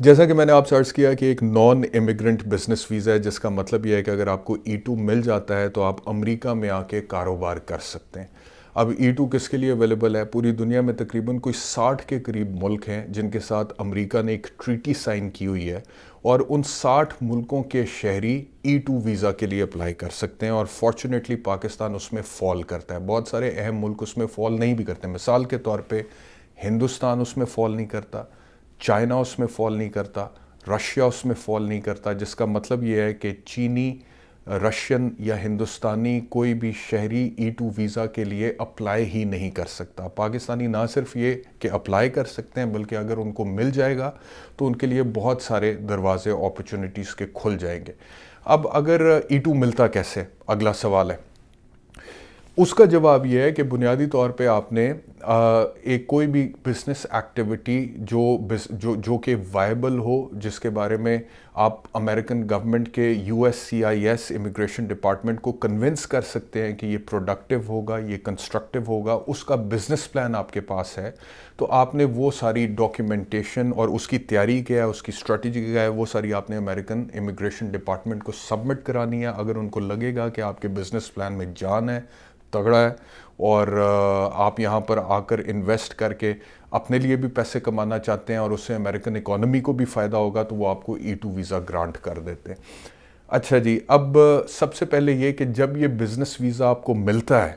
جیسا کہ میں نے آپ سے عرض کیا کہ ایک نان امیگرنٹ بزنس ویزا ہے، جس کا مطلب یہ ہے کہ اگر آپ کو E2 مل جاتا ہے تو آپ امریکہ میں آ کے کاروبار کر سکتے ہیں۔ اب E2 کس کے لیے اویلیبل ہے؟ پوری دنیا میں تقریباً کوئی 60 کے قریب ملک ہیں جن کے ساتھ امریکہ نے ایک ٹریٹی سائن کی ہوئی ہے، اور ان 60 ملکوں کے شہری E2 ویزا کے لیے اپلائی کر سکتے ہیں، اور فارچونیٹلی پاکستان اس میں فال کرتا ہے۔ بہت سارے اہم ملک اس میں فال نہیں بھی کرتے، مثال کے طور پہ ہندوستان اس میں فال نہیں کرتا، چائنا اس میں فال نہیں کرتا، رشیا اس میں فال نہیں کرتا، جس کا مطلب یہ ہے کہ چینی، رشین یا ہندوستانی کوئی بھی شہری E2 ویزا کے لیے اپلائی ہی نہیں کر سکتا۔ پاکستانی نہ صرف یہ کہ اپلائی کر سکتے ہیں، بلکہ اگر ان کو مل جائے گا تو ان کے لیے بہت سارے دروازے اپرچونٹیز کے کھل جائیں گے۔ اب اگر E2 ملتا کیسے؟ اگلا سوال ہے۔ اس کا جواب یہ ہے کہ بنیادی طور پہ آپ نے ایک کوئی بھی بزنس ایکٹیویٹی جو کہ وائبل ہو، جس کے بارے میں آپ امریکن گورنمنٹ کے USCIS امیگریشن ڈپارٹمنٹ کو کنونس کر سکتے ہیں کہ یہ پروڈکٹیو ہوگا، یہ کنسٹرکٹیو ہوگا، اس کا بزنس پلان آپ کے پاس ہے، تو آپ نے وہ ساری ڈاکیومنٹیشن اور اس کی تیاری کیا ہے، اس کی اسٹریٹجی کیا ہے، وہ ساری آپ نے امریکن امیگریشن ڈپارٹمنٹ کو سبمٹ کرانی ہے۔ اگر ان کو لگے گا کہ آپ کے بزنس پلان میں جان ہے، تگڑا ہے، اور آپ یہاں پر آ کر انویسٹ کر کے اپنے لیے بھی پیسے کمانا چاہتے ہیں اور اس سے امریکن اکانومی کو بھی فائدہ ہوگا، تو وہ آپ کو E2 ویزا گرانٹ کر دیتے ہیں۔ اچھا جی، اب سب سے پہلے یہ کہ جب یہ بزنس ویزا آپ کو ملتا ہے،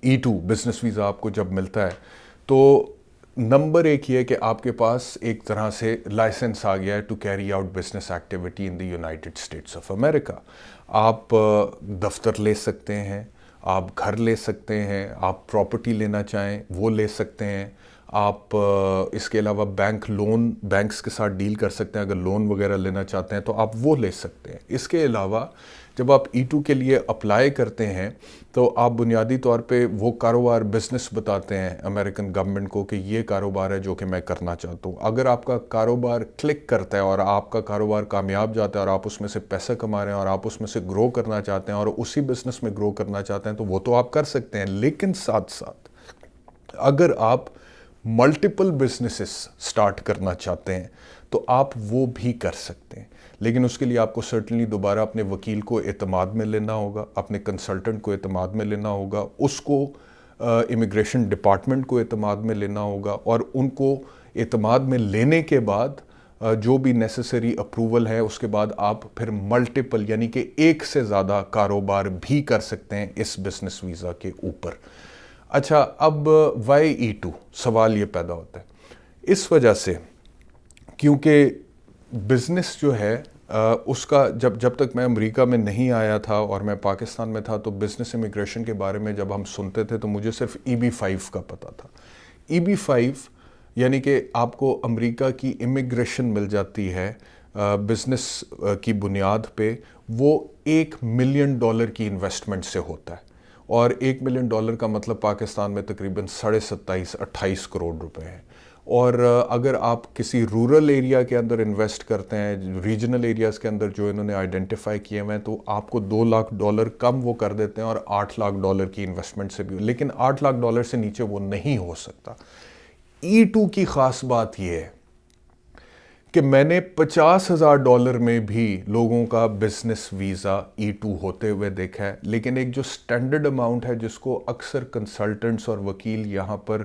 E2 بزنس ویزا آپ کو جب ملتا ہے، تو نمبر ایک یہ ہے کہ آپ کے پاس ایک طرح سے لائسنس آ گیا ہے to carry out business activity in the United States of America. آپ دفتر لے سکتے ہیں، آپ گھر لے سکتے ہیں، آپ پراپرٹی لینا چاہیں وہ لے سکتے ہیں، آپ اس کے علاوہ بینکس کے ساتھ ڈیل کر سکتے ہیں، اگر لون وغیرہ لینا چاہتے ہیں تو آپ وہ لے سکتے ہیں۔ اس کے علاوہ جب آپ E2 کے لیے اپلائی کرتے ہیں تو آپ بنیادی طور پہ وہ کاروبار بزنس بتاتے ہیں امریکن گورنمنٹ کو کہ یہ کاروبار ہے جو کہ میں کرنا چاہتا ہوں۔ اگر آپ کا کاروبار کلک کرتا ہے اور آپ کا کاروبار کامیاب جاتا ہے اور آپ اس میں سے پیسہ کما رہے ہیں اور آپ اس میں سے گرو کرنا چاہتے ہیں اور اسی بزنس میں گرو کرنا چاہتے ہیں، تو وہ تو آپ کر سکتے ہیں، لیکن ساتھ ساتھ اگر آپ ملٹیپل بزنسز سٹارٹ کرنا چاہتے ہیں تو آپ وہ بھی کر سکتے ہیں، لیکن اس کے لیے آپ کو سرٹنلی دوبارہ اپنے وکیل کو اعتماد میں لینا ہوگا، اپنے کنسلٹنٹ کو اعتماد میں لینا ہوگا، اس کو امیگریشن ڈپارٹمنٹ کو اعتماد میں لینا ہوگا، اور ان کو اعتماد میں لینے کے بعد جو بھی نیسیسری اپروول ہے، اس کے بعد آپ پھر ملٹیپل یعنی کہ ایک سے زیادہ کاروبار بھی کر سکتے ہیں اس بزنس ویزا کے اوپر۔ اچھا، اب وائی E2 سوال یہ پیدا ہوتا ہے اس وجہ سے کیونکہ بزنس جو ہے اس کا جب تک میں امریکہ میں نہیں آیا تھا اور میں پاکستان میں تھا، تو بزنس امیگریشن کے بارے میں جب ہم سنتے تھے تو مجھے صرف EB-5 کا پتہ تھا۔ EB-5 یعنی کہ آپ کو امریکہ کی امیگریشن مل جاتی ہے بزنس کی بنیاد پہ، وہ $1 ملین کی انویسٹمنٹ سے ہوتا ہے، اور $1 ملین کا مطلب پاکستان میں تقریباً 27-28 کروڑ روپے ہے۔ اور اگر آپ کسی رورل ایریا کے اندر انویسٹ کرتے ہیں، ریجنل ایریاز کے اندر جو انہوں نے آئیڈینٹیفائی کیے ہوئے ہیں، تو آپ کو $2 لاکھ کم وہ کر دیتے ہیں، اور $8 لاکھ کی انویسٹمنٹ سے بھی، لیکن $8 لاکھ سے نیچے وہ نہیں ہو سکتا۔ E2 کی خاص بات یہ ہے کہ میں نے $50,000 میں بھی لوگوں کا بزنس ویزا E2 ہوتے ہوئے دیکھا ہے، لیکن ایک جو سٹینڈرڈ اماؤنٹ ہے جس کو اکثر کنسلٹنٹس اور وکیل یہاں پر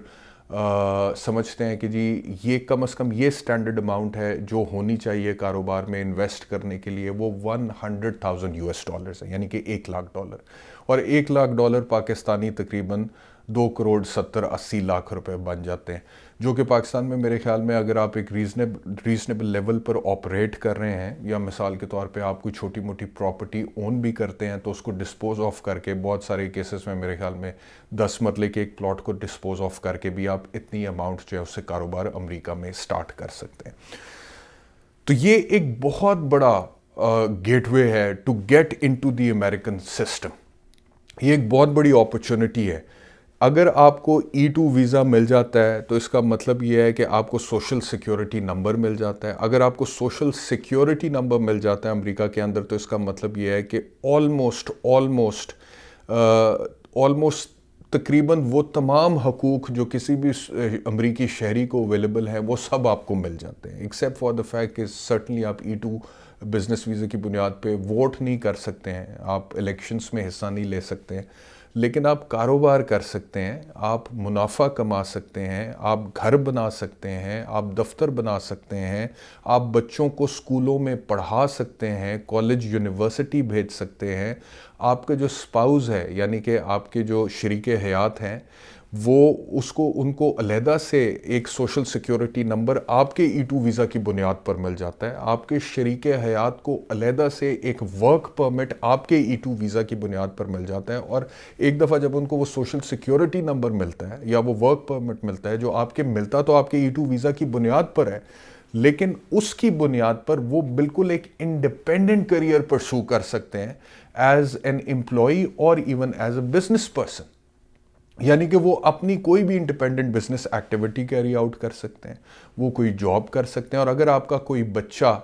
سمجھتے ہیں کہ جی یہ کم از کم یہ سٹینڈرڈ اماؤنٹ ہے جو ہونی چاہیے کاروبار میں انویسٹ کرنے کے لیے، وہ $100,000 ہے، یعنی کہ $1 لاکھ، اور $1 لاکھ پاکستانی تقریباً 2,70-80 لاکھ روپے بن جاتے ہیں، جو کہ پاکستان میں میرے خیال میں اگر آپ ایک ریزنیبل لیول پر آپریٹ کر رہے ہیں، یا مثال کے طور پہ آپ کوئی چھوٹی موٹی پراپرٹی اون بھی کرتے ہیں، تو اس کو ڈسپوز آف کر کے، بہت سارے کیسز میں میرے خیال میں 10 مرلے کے ایک پلاٹ کو ڈسپوز آف کر کے بھی آپ اتنی اماؤنٹ جو ہے اس سے کاروبار امریکہ میں سٹارٹ کر سکتے ہیں۔ تو یہ ایک بہت بڑا گیٹ وے ہے to get into the American system, یہ ایک بہت بڑی اپرچونٹی ہے۔ اگر آپ کو E2 ویزا مل جاتا ہے تو اس کا مطلب یہ ہے کہ آپ کو سوشل سیکیورٹی نمبر مل جاتا ہے۔ اگر آپ کو سوشل سیکیورٹی نمبر مل جاتا ہے امریکہ کے اندر، تو اس کا مطلب یہ ہے کہ آلموسٹ تقریباً وہ تمام حقوق جو کسی بھی امریکی شہری کو اویلیبل ہیں وہ سب آپ کو مل جاتے ہیں، ایکسیپٹ فار دا فیکٹ کہ سرٹنلی آپ E2 بزنس ویزے کی بنیاد پہ ووٹ نہیں کر سکتے ہیں، آپ الیکشنز میں حصہ نہیں لے سکتے ہیں، لیکن آپ کاروبار کر سکتے ہیں، آپ منافع کما سکتے ہیں، آپ گھر بنا سکتے ہیں، آپ دفتر بنا سکتے ہیں، آپ بچوں کو اسکولوں میں پڑھا سکتے ہیں، کالج یونیورسٹی بھیج سکتے ہیں، آپ کا جو اسپاؤز ہے یعنی کہ آپ کے جو شریک حیات ہیں وہ ان کو علیحدہ سے ایک سوشل سیکیورٹی نمبر آپ کے E2 ویزا کی بنیاد پر مل جاتا ہے، آپ کے شریک حیات کو علیحدہ سے ایک ورک پرمٹ آپ کے E2 ویزا کی بنیاد پر مل جاتا ہے، اور ایک دفعہ جب ان کو وہ سوشل سیکیورٹی نمبر ملتا ہے یا وہ ورک پرمٹ ملتا ہے جو آپ کے ملتا تو آپ کے E2 ویزا کی بنیاد پر ہے، لیکن اس کی بنیاد پر وہ بالکل ایک انڈیپینڈنٹ کریئر پرسو کر سکتے ہیں ایز این امپلائی اور even as a business person, یعنی کہ وہ اپنی کوئی بھی independent business activity carry out کر سکتے ہیں، وہ کوئی جاب کر سکتے ہیں، اور اگر آپ کا کوئی بچہ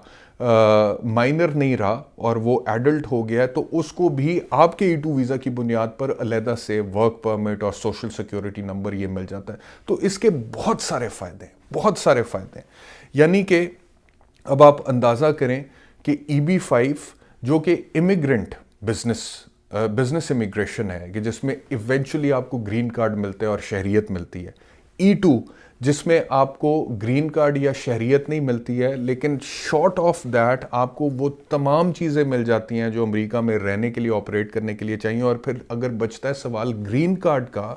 مائنر نہیں رہا اور وہ ایڈلٹ ہو گیا ہے تو اس کو بھی آپ کے E2 ویزا کی بنیاد پر علیحدہ سے ورک پرمٹ اور سوشل سیکیورٹی نمبر یہ مل جاتا ہے۔ تو اس کے بہت سارے فائدے ہیں، بہت سارے فائدے ہیں، یعنی کہ اب آپ اندازہ کریں کہ EB-5 جو کہ امیگرنٹ بزنس امیگریشن ہے کہ جس میں ایونچولی آپ کو گرین کارڈ ملتا ہے اور شہریت ملتی ہے، E2 جس میں آپ کو گرین کارڈ یا شہریت نہیں ملتی ہے لیکن شارٹ آف دیٹ آپ کو وہ تمام چیزیں مل جاتی ہیں جو امریکہ میں رہنے کے لیے آپریٹ کرنے کے لیے چاہیے، اور پھر اگر بچتا ہے سوال گرین کارڈ کا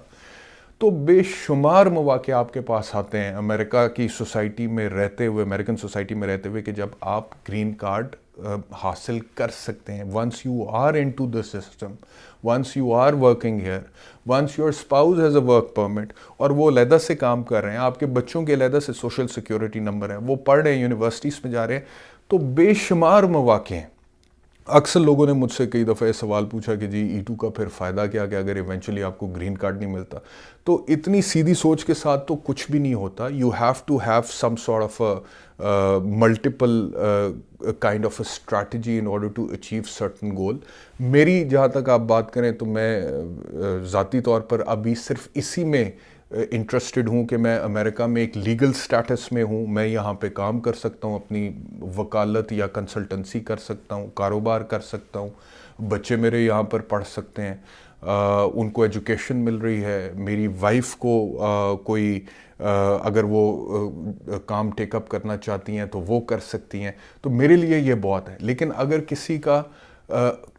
تو بے شمار مواقع آپ کے پاس آتے ہیں امریکہ کی سوسائٹی میں رہتے ہوئے، امریکن سوسائٹی میں رہتے ہوئے، کہ جب آپ گرین کارڈ حاصل کر سکتے ہیں once you are in to the system, once you are working here, once your spouse has a work permit, اور وہ علیحدہ سے کام کر رہے ہیں، آپ کے بچوں کے علیحدہ سے سوشل سیکیورٹی نمبر ہے، وہ پڑھ رہے ہیں، یونیورسٹیز میں جا رہے ہیں، تو بے شمار مواقع ہیں۔ اکثر لوگوں نے مجھ سے کئی دفعہ یہ سوال پوچھا کہ جی E2 کا پھر فائدہ کیا کہ اگر ایونچولی آپ کو گرین کارڈ نہیں ملتا، تو اتنی سیدھی سوچ کے ساتھ تو کچھ بھی نہیں ہوتا، you have to have some sort of multiple kind of a strategy in order to achieve certain goal. میری جہاں تک آپ بات کریں تو میں ذاتی طور پر ابھی صرف اسی میں انٹرسٹڈ ہوں کہ میں امریکہ میں ایک لیگل سٹیٹس میں ہوں، میں یہاں پہ کام کر سکتا ہوں، اپنی وکالت یا کنسلٹنسی کر سکتا ہوں، کاروبار کر سکتا ہوں، بچے میرے یہاں پر پڑھ سکتے ہیں، ان کو ایجوکیشن مل رہی ہے، میری وائف کو کوئی اگر وہ کام ٹیک اپ کرنا چاہتی ہیں تو وہ کر سکتی ہیں، تو میرے لیے یہ بہت ہے۔ لیکن اگر کسی کا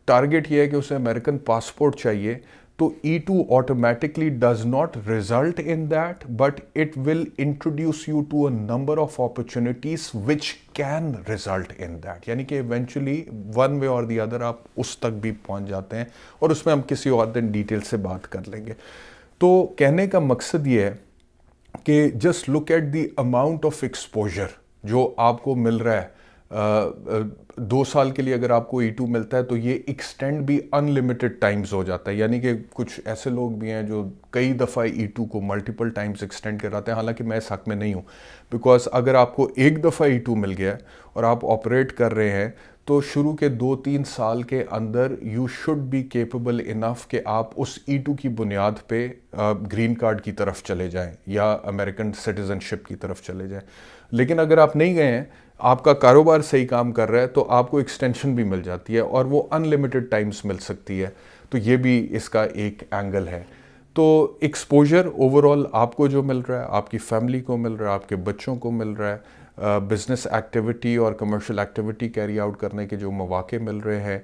ٹارگٹ یہ ہے کہ اسے امریکن پاسپورٹ چاہیے تو E2 automatically does not result in that, but it will introduce you to a number of opportunities which can result in that، یعنی کہ eventually one way or the other آپ اس تک بھی پہنچ جاتے ہیں، اور اس میں ہم کسی اور دن ڈیٹیل سے بات کر لیں گے۔ تو کہنے کا مقصد یہ ہے کہ just look at the amount of exposure جو آپ کو مل رہا ہے، 2 سال کے لیے اگر آپ کو E2 ملتا ہے تو یہ ایکسٹینڈ بھی انلیمیٹڈ ٹائمز ہو جاتا ہے، یعنی کہ کچھ ایسے لوگ بھی ہیں جو کئی دفعہ E2 کو ملٹیپل ٹائمز ایکسٹینڈ کراتے ہیں، حالانکہ میں اس حق میں نہیں ہوں، بیکاز اگر آپ کو ایک دفعہ E2 مل گیا ہے اور آپ آپریٹ کر رہے ہیں تو شروع کے 2-3 سال کے اندر you should be capable enough کہ آپ اس E2 کی بنیاد پہ گرین کارڈ کی طرف چلے جائیں یا امریکن سٹیزن شپ کی طرف چلے جائیں۔ لیکن اگر آپ نہیں گئے ہیں، آپ کا کاروبار صحیح کام کر رہا ہے تو آپ کو ایکسٹینشن بھی مل جاتی ہے اور وہ انلیمیٹڈ ٹائمز مل سکتی ہے، تو یہ بھی اس کا ایک اینگل ہے۔ تو ایکسپوجر اوور آل آپ کو جو مل رہا ہے، آپ کی فیملی کو مل رہا ہے، آپ کے بچوں کو مل رہا ہے، بزنس ایکٹیویٹی اور کمرشل ایکٹیویٹی کیری آؤٹ کرنے کے جو مواقع مل رہے ہیں،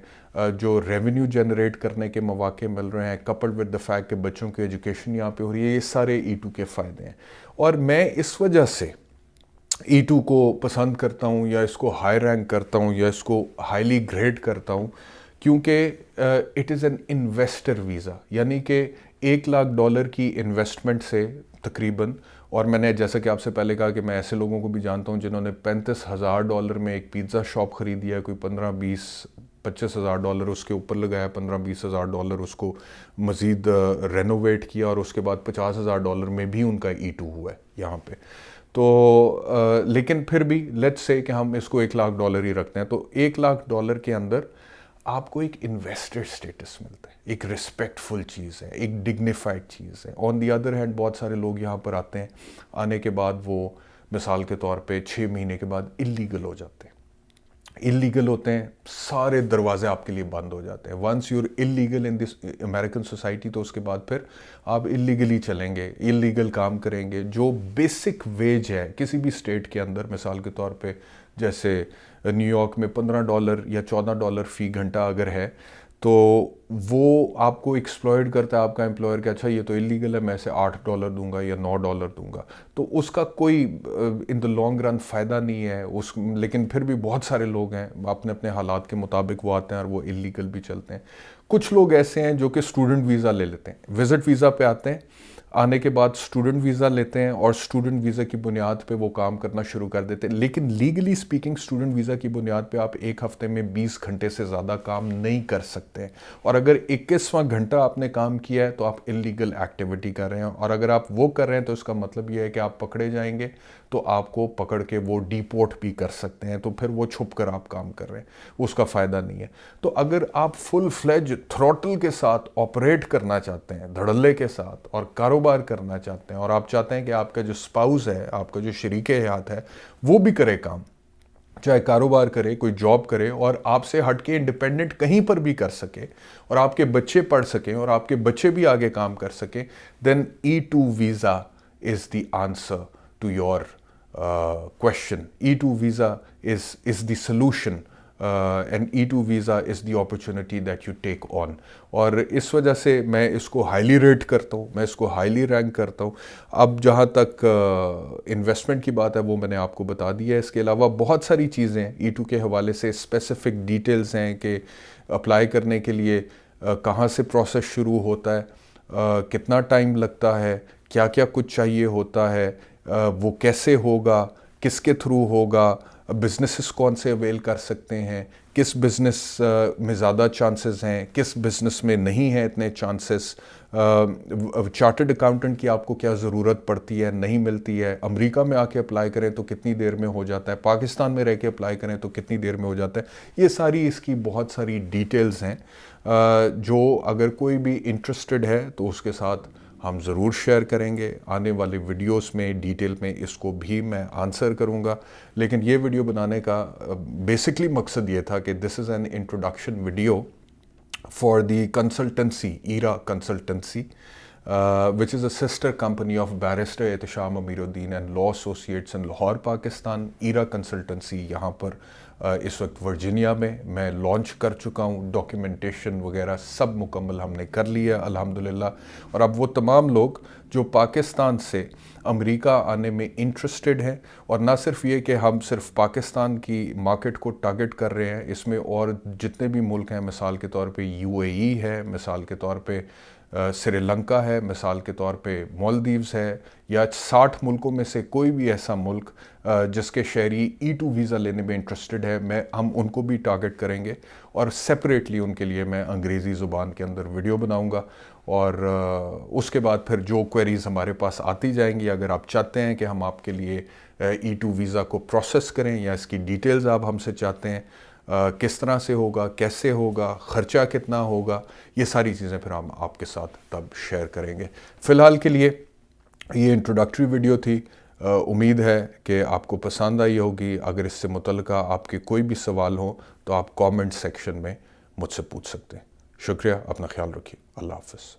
جو ریونیو جنریٹ کرنے کے مواقع مل رہے ہیں، کپلڈ ود دا فیکٹ کہ بچوں کی ایجوکیشن یہاں پہ ہو رہی ہے، یہ سارے E2 کے فائدے ہیں۔ اور میں اس وجہ سے E2 کو پسند کرتا ہوں یا اس کو ہائی رینک کرتا ہوں یا اس کو ہائیلی گریڈ کرتا ہوں، کیونکہ it is an investor visa, یعنی کہ $1,00,000 کی انویسٹمنٹ سے تقریباً، اور میں نے جیسا کہ آپ سے پہلے کہا کہ میں ایسے لوگوں کو بھی جانتا ہوں جنہوں نے $35,000 میں ایک پیزا شاپ خریدی ہے، کوئی 25,000 اس کے اوپر لگایا، $15,000 اس کو مزید رینوویٹ کیا، اور اس کے بعد $50,000 میں بھی ان کا E2 ہوا ہے یہاں پہ۔ تو لیکن پھر بھی لیٹس سے کہ ہم اس کو $1,00,000 ہی رکھتے ہیں، تو $1,00,000 کے اندر آپ کو ایک انویسٹر سٹیٹس ملتا ہے، ایک ریسپیکٹفل چیز ہے، ایک ڈگنیفائڈ چیز ہے. آن دی ادر ہینڈ بہت سارے لوگ یہاں پر آتے ہیں، آنے کے بعد وہ مثال کے طور پہ 6 مہینے کے بعد اللیگل ہو جاتے ہیں. اللیگل ہوتے ہیں، سارے دروازے آپ کے لیے بند ہو جاتے ہیں. Once you are illegal in this American society, تو اس کے بعد پھر آپ اللیگلی چلیں گے، اللیگل کام کریں گے. جو بیسک ویج ہے کسی بھی اسٹیٹ کے اندر، مثال کے طور پہ جیسے نیو یارک میں $15 یا $14 فی گھنٹہ اگر ہے، تو وہ آپ کو ایکسپلائٹ کرتا ہے آپ کا امپلائر کہ اچھا یہ تو اللیگل ہے، میں اسے $8 دوں گا یا $9 دوں گا. تو اس کا کوئی ان دا لانگ رن فائدہ نہیں ہے لیکن پھر بھی بہت سارے لوگ ہیں اپنے اپنے حالات کے مطابق وہ آتے ہیں اور وہ اللیگل بھی چلتے ہیں. کچھ لوگ ایسے ہیں جو کہ اسٹوڈنٹ ویزا لے لیتے ہیں، وزٹ ویزا پہ آتے ہیں، آنے کے بعد اسٹوڈنٹ ویزا لیتے ہیں اور اسٹوڈنٹ ویزا کی بنیاد پہ وہ کام کرنا شروع کر دیتے ہیں. لیکن لیگلی سپیکنگ اسٹوڈنٹ ویزا کی بنیاد پہ آپ ایک ہفتے میں 20 گھنٹے سے زیادہ کام نہیں کر سکتے ہیں، اور اگر 21واں گھنٹہ آپ نے کام کیا ہے تو آپ اللیگل ایکٹیویٹی کر رہے ہیں. اور اگر آپ وہ کر رہے ہیں تو اس کا مطلب یہ ہے کہ آپ پکڑے جائیں گے تو آپ کو پکڑ کے وہ ڈیپورٹ بھی کر سکتے ہیں. تو پھر وہ چھپ کر آپ کام کر رہے ہیں، اس کا فائدہ نہیں ہے. تو اگر آپ فل فلیج تھروٹل کے ساتھ آپریٹ کرنا چاہتے ہیں، دھڑلے کے ساتھ، اور کاروبار کرنا چاہتے ہیں، اور آپ چاہتے ہیں کہ آپ کا جو اسپاؤس ہے، آپ کا جو شریک حیات ہے، وہ بھی کرے کام، چاہے کاروبار کرے، کوئی جاب کرے، اور آپ سے ہٹ کے انڈیپینڈنٹ کہیں پر بھی کر سکے، اور آپ کے بچے پڑھ سکیں اور آپ کے بچے بھی آگے کام کر سکیں، then E2 visa is the answer to your question. E2 visa is the solution, and E2 visa is the opportunity that you take on. اور اس وجہ سے میں اس کو ہائیلی ریٹ کرتا ہوں، میں اس کو ہائیلی رینک کرتا ہوں. اب جہاں تک انویسٹمنٹ کی بات ہے وہ میں نے آپ کو بتا دی ہے. اس کے علاوہ بہت ساری چیزیں E2 کے حوالے سے اسپیسیفک ڈیٹیلز ہیں کہ اپلائی کرنے کے لیے کہاں سے پروسیس شروع ہوتا ہے، کتنا ٹائم لگتا ہے، کیا کیا کچھ چاہیے ہوتا ہے، وہ کیسے ہوگا، کس کے تھرو ہوگا، بزنسز کون سے اویل کر سکتے ہیں، کس بزنس میں زیادہ چانسز ہیں، کس بزنس میں نہیں ہیں اتنے چانسز، چارٹرڈ اکاؤنٹنٹ کی آپ کو کیا ضرورت پڑتی ہے، نہیں ملتی ہے، امریکہ میں آ کے اپلائی کریں تو کتنی دیر میں ہو جاتا ہے، پاکستان میں رہ کے اپلائی کریں تو کتنی دیر میں ہو جاتا ہے. یہ ساری اس کی بہت ساری ڈیٹیلز ہیں جو اگر کوئی بھی انٹرسٹڈ ہے تو اس کے ساتھ ہم ضرور شیئر کریں گے. آنے والے ویڈیوز میں ڈیٹیل میں اس کو بھی میں آنسر کروں گا. لیکن یہ ویڈیو بنانے کا بیسکلی مقصد یہ تھا کہ this is an introduction video for the consultancy, Era consultancy, which is a sister company of Barrister Ehtisham Amiruddin and Law Associates in Lahore Pakistan. Era consultancy یہاں پر اس وقت ورجینیا میں لانچ کر چکا ہوں. ڈاکیومنٹیشن وغیرہ سب مکمل ہم نے کر لیا الحمدللہ. اور اب وہ تمام لوگ جو پاکستان سے امریکہ آنے میں انٹرسٹڈ ہیں، اور نہ صرف یہ کہ ہم صرف پاکستان کی مارکیٹ کو ٹارگٹ کر رہے ہیں، اس میں اور جتنے بھی ملک ہیں، مثال کے طور پہ UAE ہے، مثال کے طور پہ سری لنکا ہے، مثال کے طور پہ مالدیوز ہے، یا 60 ملکوں میں سے کوئی بھی ایسا ملک جس کے شہری E2 ویزا لینے میں انٹرسٹڈ ہے، ہم ان کو بھی ٹارگٹ کریں گے. اور سیپریٹلی ان کے لیے میں انگریزی زبان کے اندر ویڈیو بناؤں گا. اور اس کے بعد پھر جو کوئریز ہمارے پاس آتی جائیں گی، اگر آپ چاہتے ہیں کہ ہم آپ کے لیے E2 ویزا کو پروسیس کریں، یا اس کی ڈیٹیلز آپ ہم سے چاہتے ہیں، کس طرح سے ہوگا، کیسے ہوگا، خرچہ کتنا ہوگا، یہ ساری چیزیں پھر ہم آپ کے ساتھ تب شیئر کریں گے. فی الحال کے لیے یہ انٹروڈکٹری ویڈیو تھی. امید ہے کہ آپ کو پسند آئی ہوگی. اگر اس سے متعلقہ آپ کے کوئی بھی سوال ہوں تو آپ کامنٹ سیکشن میں مجھ سے پوچھ سکتے ہیں. شکریہ، اپنا خیال رکھیے. اللہ حافظ.